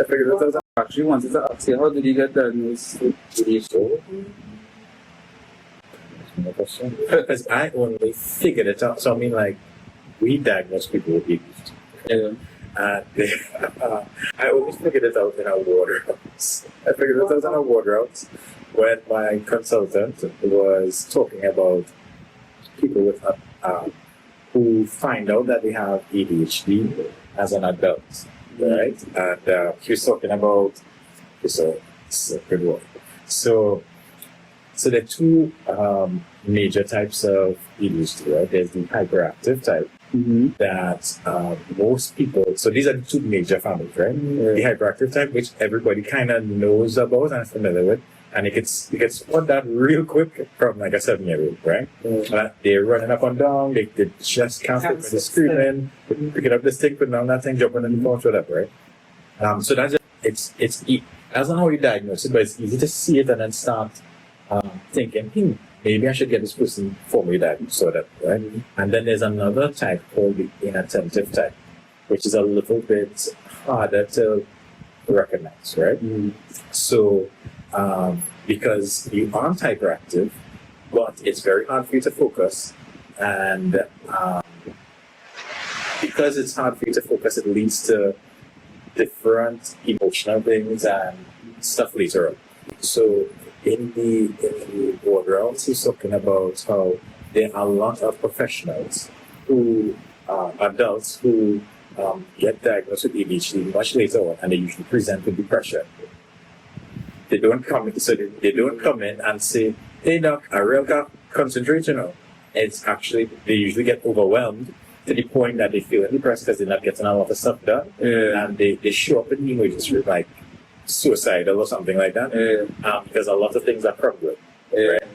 figured that was actually wanted to ask you, how did you get diagnosed with ADHD? Because I only figured it out. So I mean, like, we diagnose people with ADHD. Yeah. And I only figured it out in our ward rounds. I figured it out in our ward rounds when my consultant was talking about people with who find out that they have ADHD as an adult, right? And he was talking about it's a good one. So there are two major types of ADHD, right? There's the hyperactive type that most people, so these are the two major families, right? The hyperactive type, which everybody kind of knows about and is familiar with, and it gets spot that real quick from like a 7-year-old, right? They're running up and down, they just can't stop with the screaming, picking up the stick, putting on that thing, jumping on the couch, whatever, right? So that's just, that's not how you diagnose it, but it's easy to see it and then start thinking, maybe I should get this person formally diagnosed, so that, right? And then there's another type called the inattentive type, which is a little bit harder to recognize, right? So, because you aren't hyperactive, but it's very hard for you to focus, and because it's hard for you to focus, it leads to different emotional things and stuff later on. So in the ward rounds, he's talking about how there are a lot of professionals who adults who get diagnosed with ADHD much later on, and they usually present with depression. They don't come in and say, "Hey doc, I really can't concentrate," It's actually, they usually get overwhelmed to the point that they feel depressed because they're not getting a lot of stuff done. And they show up in the emergency room like suicidal or something like that. Because a lot of things are problems, right?